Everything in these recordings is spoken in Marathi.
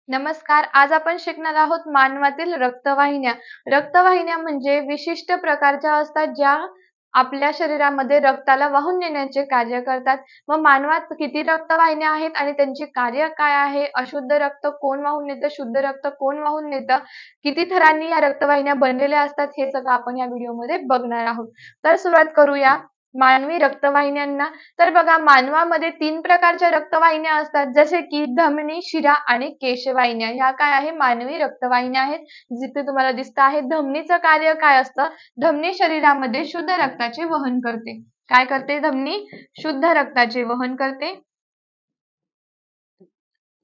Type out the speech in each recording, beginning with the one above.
नमस्कार. आज आपण शिकणार आहोत मानवातील रक्तवाहिन्या. रक्तवाहिन्या म्हणजे विशिष्ट प्रकारच्या असतात ज्या आपल्या शरीरामध्ये रक्ताला वाहून नेण्याचे कार्य करतात. व मानवात किती रक्तवाहिन्या आहेत आणि त्यांचे कार्य काय आहे? अशुद्ध रक्त कोण वाहून नेतं? शुद्ध रक्त कोण वाहून नेतं? किती थरांनी या रक्तवाहिन्या बनलेल्या असतात? हे सगळं आपण या व्हिडिओमध्ये बघणार आहोत. तर सुरुवात करूया मानवी रक्तवाहिन्यांना. तर बघा मानवामध्ये 3 प्रकारच्या रक्तवाहिन्या असतात जसे की धमनी, शिरा आणि केशवाहिन्या. ह्या काय आहे? मानवी रक्तवाहिन्या आहेत. जिथे तुम्हाला दिसत आहे धमनीचं कार्य काय असतं? धमनी शरीरामध्ये शुद्ध रक्ताचे वहन करते. काय करते धमनी? शुद्ध रक्ताचे वहन करते.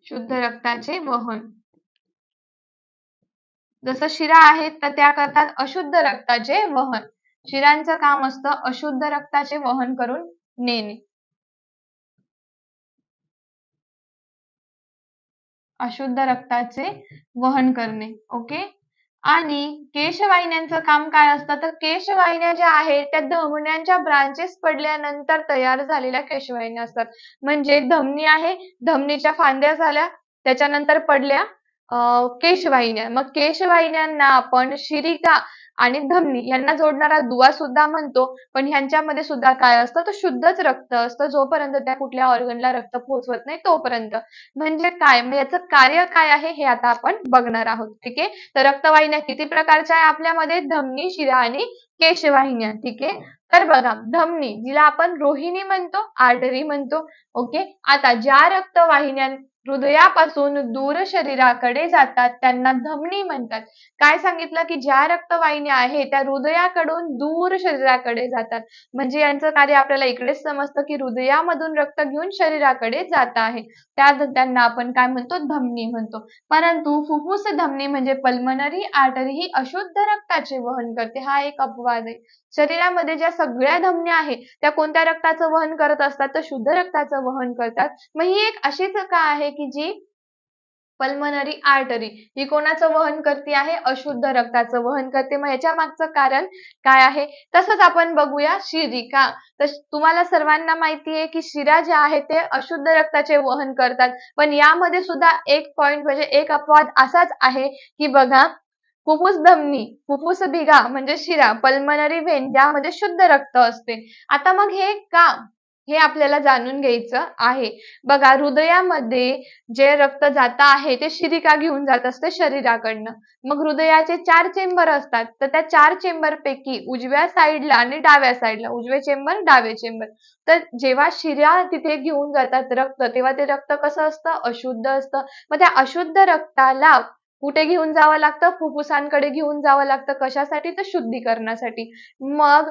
शुद्ध रक्ताचे वहन. जसं शिरा आहेत तर त्या करतात अशुद्ध रक्ताचे वहन. शिरांचं काम असतं अशुद्ध रक्ताचे वहन करून नेणे. अशुद्ध रक्ताचे वहन करणे. ओके. आणि केशवाहिन्यांचं काम काय असतं? तर केशवाहिन्या ज्या आहेत त्या धमन्यांच्या ब्रांचेस पडल्यानंतर तयार झालेल्या केशवाहिन्या असतात. म्हणजे धमनी आहे, धमनीच्या फांद्या झाल्या, त्याच्यानंतर पडल्या केशवाहिन्या. मग केशवाहिन्यांना आपण शिरिका आणि धमनी यांना जोडणारा दुवा सुद्धा म्हणतो. पण ह्यांच्यामध्ये सुद्धा काय असतं? तर शुद्धच रक्त असतं जोपर्यंत त्या कुठल्या ऑर्गनला रक्त पोहोचवत नाही तोपर्यंत. म्हणजे काय? मग याचं कार्य काय आहे हे आता आपण बघणार आहोत. ठीक आहे. तर रक्तवाहिन्या किती प्रकारच्या आहे आपल्यामध्ये? धमनी, शिरा आणि केशवाहिन्या. ठीक आहे. तर बघा धमनी जिला आपण रोहिणी म्हणतो, आर्टरी म्हणतो. ओके. आता ज्या रक्तवाहिन्या हृदयापासून दूर शरीराकडे जातात त्यांना धमनी म्हणतात. काय सांगितलं की ज्या रक्तवाहिन्या आहेत त्या हृदयाकडून दूर शरीराकडे जातात. म्हणजे यांचं कार्य आपल्याला इकडेच समजतं की हृदयामधून रक्त घेऊन शरीराकडे जात आहे. त्यांना आपण काय म्हणतो? धमनी म्हणतो. परंतु फुफ्फुस धमनी म्हणजे पल्मनरी आर्टरी ही अशुद्ध रक्ताचे वहन करते. हा एक अपवाद आहे. शरीरामध्ये ज्या सगळ्या धमन्या आहेत त्या कोणत्या रक्ताचं वहन करत असतात? तर शुद्ध रक्ताचं वहन करतात. मग ही एक अशीच का आहे की जी पल्मनरी आर्टरी ही कोणाचं वहन करते आहे? अशुद्ध रक्ताचं वहन करते. मग याच्या मागचं कारण काय आहे? तसंच आपण बघूया शिरिका. तर तुम्हाला सर्वांना माहिती आहे की शिरा जे आहे ते अशुद्ध रक्ताचे वहन करतात. पण यामध्ये सुद्धा एक पॉइंट म्हणजे एक अपवाद असाच आहे की बघा फुफ्फुस धमनी, फुफ्फुस दिगा म्हणजे शिरा, पल्मनरी व्हेन ज्यामध्ये शुद्ध रक्त असते. आता मग हे का? हे आपल्याला जाणून घ्यायचं आहे. बघा हृदयामध्ये जे रक्त जात आहे ते शिरिका घेऊन जात असते शरीराकडनं. मग हृदयाचे 4 चेंबर असतात. तर त्या 4 चेंबर पैकी उजव्या साईडला आणि डाव्या साईडला उजवे चेंबर, डावे चेंबर. तर जेव्हा शिरा तिथे घेऊन जातात रक्त तेव्हा ते रक्त कसं असतं? अशुद्ध असतं. मग त्या अशुद्ध रक्ताला कुठे घेऊन जावं लागतं? फुफ्फुसांकडे घेऊन जावं लागतं. कशासाठी? तर शुद्धीकरणासाठी. मग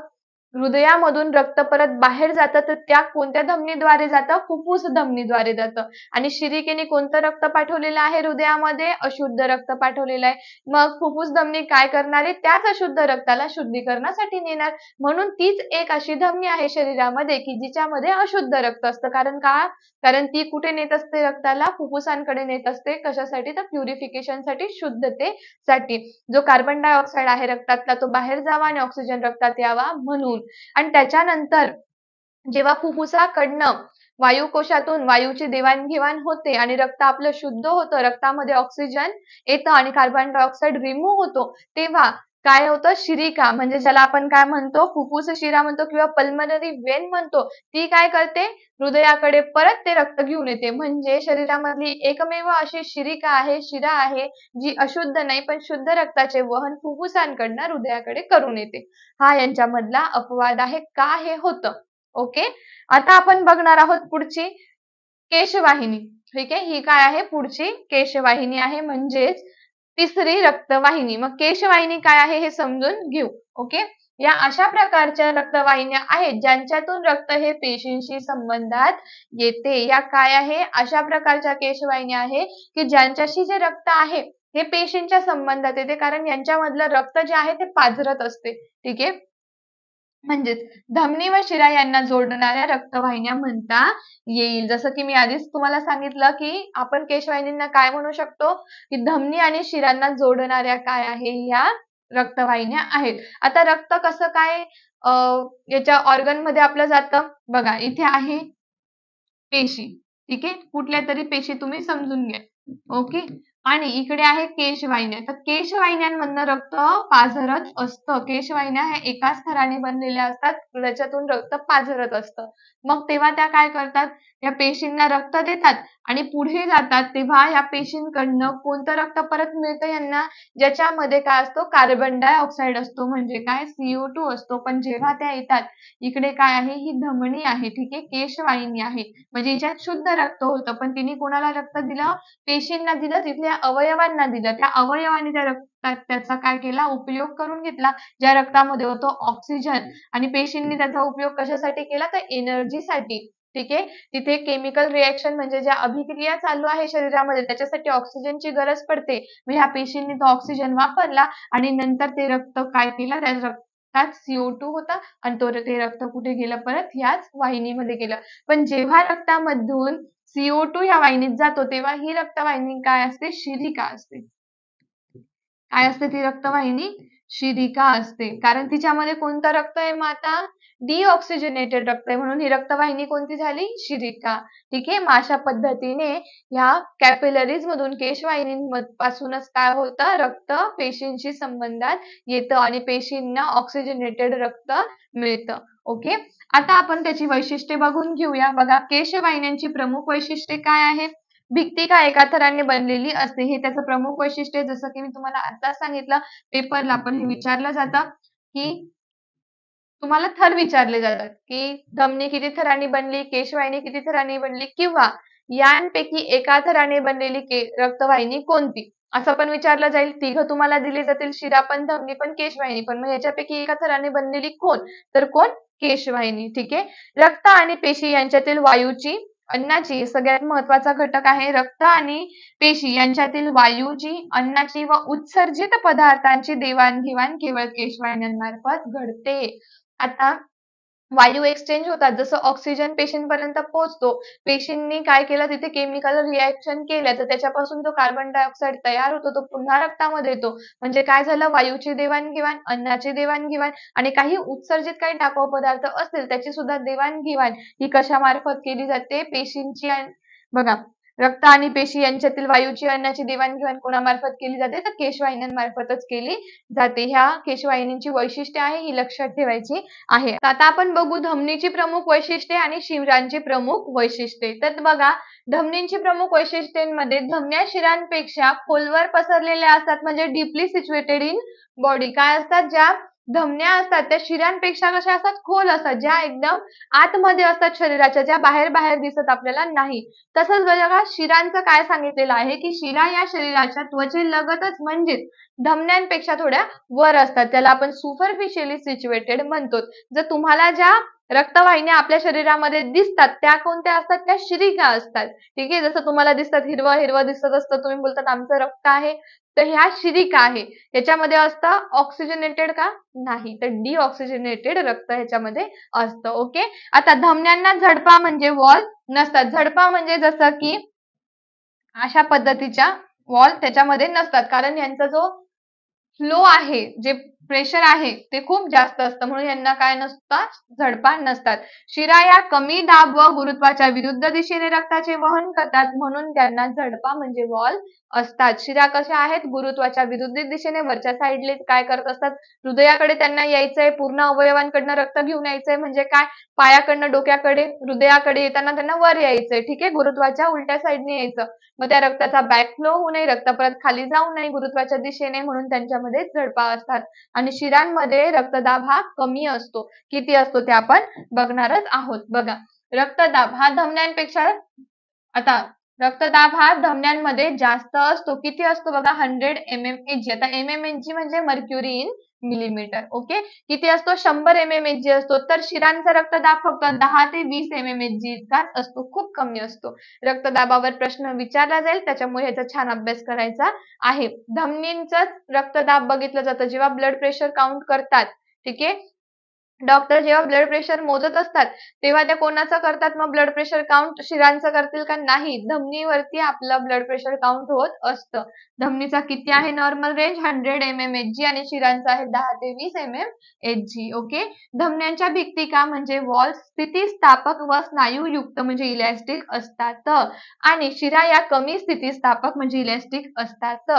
हृदयामधून रक्त परत बाहेर जातं तर त्या कोणत्या धमनीद्वारे जातं? फुफ्फुस धमनीद्वारे जातं. आणि शिरिकेने कोणतं रक्त पाठवलेलं आहे हृदयामध्ये? अशुद्ध रक्त पाठवलेलं आहे. मग फुफ्फुस धमनी काय करणार आहे? त्याच अशुद्ध रक्ताला शुद्धीकरणासाठी नेणार. म्हणून तीच एक अशी धमनी आहे शरीरामध्ये की जिच्यामध्ये अशुद्ध रक्त असतं. कारण का? कारण ती कुठे नेत असते रक्ताला? फुफ्फुसांकडे नेत असते. कशासाठी? तर प्युरिफिकेशनसाठी, शुद्धतेसाठी. जो कार्बन डायऑक्साइड आहे रक्तातला तो बाहेर जावा आणि ऑक्सिजन रक्तात यावा म्हणून. आणि त्याच्यानंतर जेव्हा फुफ्फुसाकडनं वायुकोशातून वायूची देवाणघेवाण होते आणि रक्त आपलं शुद्ध होतं, रक्तामध्ये ऑक्सिजन येतं आणि कार्बन डायऑक्साइड रिमूव्ह होतो, तेव्हा काय होतं? शिरिका म्हणजे ज्याला आपण काय म्हणतो? फुफ्फुस शिरा म्हणतो किंवा पल्मनरी वेन म्हणतो. ती काय करते? हृदयाकडे परत ते रक्त घेऊन येते. म्हणजे शरीरामधली एकमेव अशी शिरिका आहे, शिरा आहे जी अशुद्ध नाही पण शुद्ध रक्ताचे वहन फुफ्फुसांकडनं हृदयाकडे करून येते. हा यांच्यामधला अपवाद आहे. का हे होतं? ओके. आता आपण बघणार आहोत पुढची केशवाहिनी. ठीक आहे. ही काय आहे? पुढची केशवाहिनी आहे म्हणजेच तिसरी रक्तवाहिनी. मग केशवाहिनी काय आहे हे समजून घेऊ. ओके. या अशा प्रकारच्या रक्तवाहिन्या आहेत ज्यांच्यातून रक्त हे पेशींशी संबंधात येते. या काय आहे? अशा प्रकारच्या केशवाहिन्या आहे की ज्यांच्याशी जे रक्त आहे हे पेशींच्या संबंधात येते कारण यांच्यामधलं रक्त जे आहे ते पाझरत असते. ठीक आहे. म्हणजेच धमनी व शिरा यांना जोडणाऱ्या रक्तवाहिन्या म्हणता येईल. जसं की मी आधीच तुम्हाला सांगितलं की आपण केशवाहिनींना काय म्हणू शकतो? की धमनी आणि शिरांना जोडणाऱ्या काय आहे? ह्या रक्तवाहिन्या आहेत. आता रक्त कसं काय याच्या ऑर्गन मध्ये आपलं जातं? बघा इथे आहे पेशी. ठीक आहे. कुठल्या तरी पेशी तुम्ही समजून घ्या. ओके. आणि इकडे आहे केशवाहिन्या. तर केशवाहिन्यांमधनं रक्त पाझरत असतं. केशवाहिन्या ह्या एकाच थराने बनलेल्या असतात, त्याच्यातून रक्त पाझरत असतं. मग तेव्हा त्या काय करतात, या पेशींना रक्त देतात आणि पुढे जातात. तेव्हा या पेशींकडनं कोणतं रक्त परत मिळतं यांना, ज्याच्यामध्ये काय असतो, कार्बन डायऑक्साइड असतो, म्हणजे काय, CO2 असतो. पण जेव्हा त्या येतात, इकडे काय आहे, ही धमनी आहे, ठीक आहे, केशवाहिनी आहे, म्हणजे हिच्यात शुद्ध रक्त होतं. पण तिने कोणाला रक्त दिलं, पेशींना दिलं, तिथल्या अवयवांना दिलं. त्या अवयवांनी त्या रक्तात त्याचा काय केला, उपयोग करून घेतला. ज्या रक्तामध्ये होतो ऑक्सिजन, आणि पेशींनी त्याचा उपयोग कशासाठी केला, तर एनर्जीसाठी. ठीक आहे. तिथे केमिकल रिएक्शन म्हणजे ज्या अभिक्रिया चालू आहे शरीरामध्ये, त्याच्यासाठी ऑक्सिजनची गरज पडते. मग ह्या पेशींनी तो ऑक्सिजन वापरला आणि नंतर ते रक्त काय केलं, त्या रक्तात CO2 होता आणि ते रक्त कुठे गेलं, परत ह्याच वाहिनीमध्ये गेलं. पण जेव्हा रक्तामधून CO2 या वाहिनीत जातो, तेव्हा ही रक्तवाहिनी काय असते, शिरीका असते. काय असते ती रक्तवाहिनी, शिरीका असते. कारण तिच्यामध्ये कोणतं रक्त आहे, मग आता डिऑक्सिजनेटेड रक्त आहे, म्हणून ही रक्तवाहिनी कोणती झाली, शिरीका. ठीक आहे. मग अशा पद्धतीने ह्या कॅपिलरीज मधून, केशवाहिनीपासूनच काय होतं, रक्त पेशींशी संबंधात येतं आणि पेशींना ऑक्सिजनेटेड रक्त मिळतं. ओके. आता आपण त्याची वैशिष्ट्ये बघून घेऊया. बघा, केशवाहिन्यांची प्रमुख वैशिष्ट्ये काय आहे. भित्तिका एका थराने बनलेली असते, हे त्याचं प्रमुख वैशिष्ट्य आहे. जसं की मी तुम्हाला आता सांगितलं, पेपरला पण हे विचारलं जातं की तुम्हाला थर विचारले जातात, की धमनी किती थरांनी बनली, केशवाहिनी किती थरांनी बनली, किंवा यांपैकी एका थराने बनलेली रक्तवाहिनी कोणती, असं पण विचारलं जाईल. तिघं तुम्हाला दिली जातील, शिरा पण, धमनी पण, केशवाहिनी पण. मग याच्यापैकी एका थराने बनलेली कोण, तर कोण, केशवाहिनी. ठीक आहे. रक्त आणि पेशी यांच्यातील वायूची, अन्नाची, सगळ्यात महत्वाचा घटक आहे रक्त आणि पेशी यांच्यातील वायूची, अन्नाची व उत्सर्जित पदार्थांची देवाणघेवाण केवळ केशवाहिन्यांमार्फत घडते. आता वायू एक्सचेंज होतात, जसं ऑक्सिजन पेशींपर्यंत पोहोचतो, पेशींनी काय केलं, तिथे केमिकल रिएक्शन केलं, तर त्याच्यापासून जो कार्बन डायऑक्साइड तयार होतो, तो पुन्हा रक्तामध्ये येतो. म्हणजे काय झालं, वायूची देवाणघेवाण, अन्नाची देवाणघेवाण आणि काही उत्सर्जित काही टाकाऊ पदार्थ असतील त्याची सुद्धा देवाणघेवाण ही कशामार्फत केली जाते, पेशींची. बघा, रक्त आणि पेशी यांच्यातील वायूची, अन्नाची देवाणघेवाण कोणामार्फत केली जाते, तर केशवाहिन्यांमार्फतच केली जाते. ह्या केशवाहिनींची वैशिष्ट्ये आहे, ही लक्षात ठेवायची आहे. आता आपण बघू धमनीची प्रमुख वैशिष्ट्ये आणि शिरांची प्रमुख वैशिष्ट्ये. तर बघा, धमनींची प्रमुख वैशिष्ट्यांमध्ये धमन्या शिरांपेक्षा खोलवर पसरलेल्या असतात, म्हणजे डीपली सिच्युएटेड इन बॉडी. काय असतात, ज्या धमन्या असतात त्या शिरांपेक्षा कशा असतात, खोल असतात, ज्या एकदम आतमध्ये असतात शरीराच्या, ज्या बाहेर बाहेर दिसत आपल्याला नाही. तसंच बघा, शिरांचं काय सांगितलेलं आहे, की शिरा या शरीराच्या त्वचेलगतच, म्हणजेच धमन्यांपेक्षा थोड्या वर असतात, त्याला आपण सुपरफिशियली सिच्युएटेड म्हणतो. जर तुम्हाला ज्या रक्तवाहिन्या आपल्या शरीरामध्ये दिसतात त्या कोणत्या असतात, त्या शिरीका असतात. ठीक आहे. जसं तुम्हाला दिसतात, हिरवं हिरवं दिसत असतं, तुम्ही बोलतात आमचं रक्त आहे, तर ह्या शिरीका आहे. याच्यामध्ये असतं ऑक्सिजनेटेड का, नाही, तर डिऑक्सिजनेटेड रक्त ह्याच्यामध्ये असतं. ओके. आता धमन्यांना झडपा म्हणजे वॉल नसतात. झडपा म्हणजे जसं की अशा पद्धतीच्या वॉल त्याच्यामध्ये नसतात, कारण यांचा जो फ्लो आहे, जे प्रेशर आहे ते खूप जास्त असतं, म्हणून यांना काय नसतात, झडपा नसतात. शिरा या कमी दाब व गुरुत्वाच्या विरुद्ध दिशेने रक्ताचे वहन करतात, म्हणून त्यांना झडपा म्हणजे वॉल असतात. शिरा कशा आहेत, गुरुत्वाच्या विरुद्ध दिशेने वरच्या साईडले काय करत असतात, हृदयाकडे त्यांना यायचंय, पूर्ण अवयवांकडनं रक्त घेऊन यायचंय, म्हणजे काय, पायाकडनं डोक्याकडे, हृदयाकडे येताना त्यांना वर यायचंय. ठीक आहे. गुरुत्वाच्या उलट्या साईडने यायचं. मग त्या रक्ताचा बॅकफ्लो होऊ नये, रक्त परत खाली जाऊ नये गुरुत्वाच्या दिशेने, म्हणून त्यांच्यामध्ये झडपा असतात. आणि शिरांमध्ये रक्तदाब हा कमी असतो. किती असतो ते आपण बघणारच आहोत. बघा, रक्तदाब हा धमन्यांपेक्षा, आता रक्तदाब हा धमन्यांमध्ये जास्त असतो. किती असतो बघा, 100 mmHg. आता mmHg म्हणजे मर्क्युरी इन मिलीमीटर. ओके. किती असतो, 100 mmHg असतो. तर शिरांचा रक्तदाब फक्त 10 ते 20 mmHg इतकाच असतो, खूप कमी असतो. रक्तदाबावर प्रश्न विचारला जाईल, त्याच्यामुळे ह्याचा छान अभ्यास करायचा आहे. धमनींचं रक्तदाब बघितलं जातं जेव्हा ब्लड प्रेशर काउंट करतात. ठीक आहे. डॉक्टर जेव्हा ब्लड प्रेशर मोजत असतात तेव्हा त्या कोणाचं करतात मग ब्लड प्रेशर काउंट? शिरांचं करतील का? नाही, धमनीवरती आपलं ब्लड प्रेशर काउंट होत असतं. धमनीचा किती आहे नॉर्मल रेंज? 100 mmHg आणि शिरांचा आहे 10 ते 20 mmHg. ओके. धमन्यांच्या भित्तिका म्हणजे वॉल्स स्थितिस्थापक व स्नायूयुक्त म्हणजे इलॅस्टिक असतात आणि शिरा या कमी स्थितिस्थापक म्हणजे इलॅस्टिक असतात.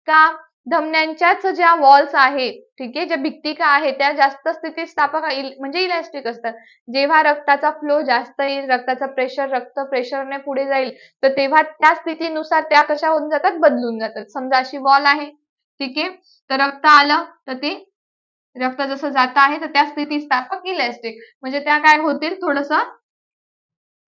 का? धमन्यांच्याच ज्या वॉल्स आहेत, ठीक आहे, ज्या भित्तिका आहेत त्या जास्त स्थितिस्थापक म्हणजे इलॅस्टिक असतात. जेव्हा रक्ताचा फ्लो जास्त येईल, रक्ताचा प्रेशर रक्त प्रेशरने पुढे जाईल तर तेव्हा त्या स्थितीनुसार त्या कशा होऊन जातात? बदलून जातात. समजा अशी वॉल आहे, ठीक आहे, तर रक्त आलं तर ते रक्त जसं जात आहे तर त्या स्थितिस्थापक इलॅस्टिक म्हणजे त्या काय होतील? थोडंसं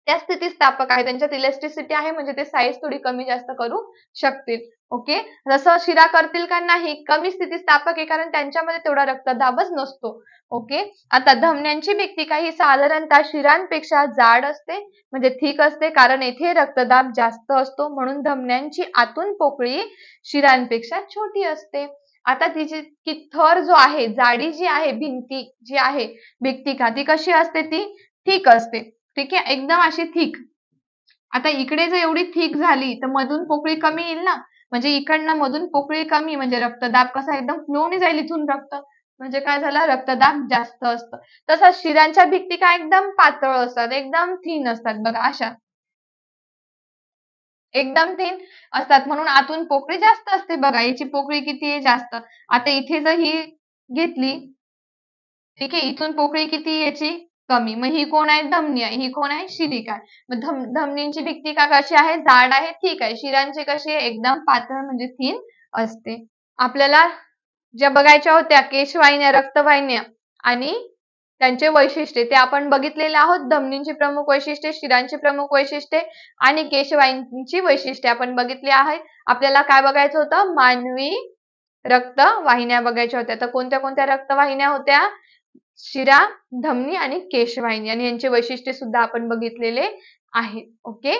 त्या स्थितिस्थापक आहे, त्यांच्यात इलॅस्टिसिटी आहे म्हणजे ते साईज थोडी कमी जास्त करू शकतील. ओके. जसं शिरा करतील का? नाही, कमी स्थितिस्थापक आहे कारण त्यांच्यामध्ये तेवढा रक्तदाबच नसतो. ओके. आता धमन्यांची भित्तिका ही साधारणतः शिरांपेक्षा जाड असते म्हणजे थिक असते कारण येथे रक्तदाब जास्त असतो म्हणून धमन्यांची आतून पोकळी शिरांपेक्षा छोटी असते. आता तिची की थर जो आहे, जाडी जी आहे, भिंती जी आहे भित्तिका ती कशी असते? ती थिक असते. ठीक आहे, एकदम अशी थिक. आता इकडे जर एवढी थिक झाली तर मधून पोकळी कमी येईल ना, म्हणजे इकडनं मधून पोकळी कमी म्हणजे रक्तदाब कसा एकदम फ्लोने जाईल इथून रक्त, म्हणजे काय झालं? रक्तदाब जास्त असतं. तसंच शिरांच्या भित्तिका एकदम पातळ असतात, एकदम थिन असतात बघा अशा, एकदम थिन असतात म्हणून आतून पोकळी जास्त असते बघा. याची पोकळी किती आहे? जास्त. आता इथे जर ही घेतली, ठीक आहे, इथून पोकळी किती याची? कमी. मग ही कोण आहे? धमनी आहे. ही कोण आहे? शिरीक आहे. मग धमनींची भित्तिका कशी आहे? जाड आहे, ठीक आहे. शिरांची कशी आहे? एकदम पातळ म्हणजे थिन असते. आपल्याला ज्या बघायच्या होत्या केशवाहिन्या, रक्तवाहिन्या आणि त्यांचे वैशिष्ट्ये ते आपण बघितलेले आहोत. धमनींची प्रमुख वैशिष्ट्ये, शिरांची प्रमुख वैशिष्ट्ये आणि केशवाहिनीची वैशिष्ट्ये आपण बघितली आहेत. आपल्याला काय बघायचं होतं? मानवी रक्तवाहिन्या बघायच्या होत्या. तर कोणत्या कोणत्या रक्तवाहिन्या होत्या? शिरा, धमनी आणि केशवाहिनी आणि यांचे वैशिष्ट्य सुद्धा आपण बघितलेले आहे. ओके.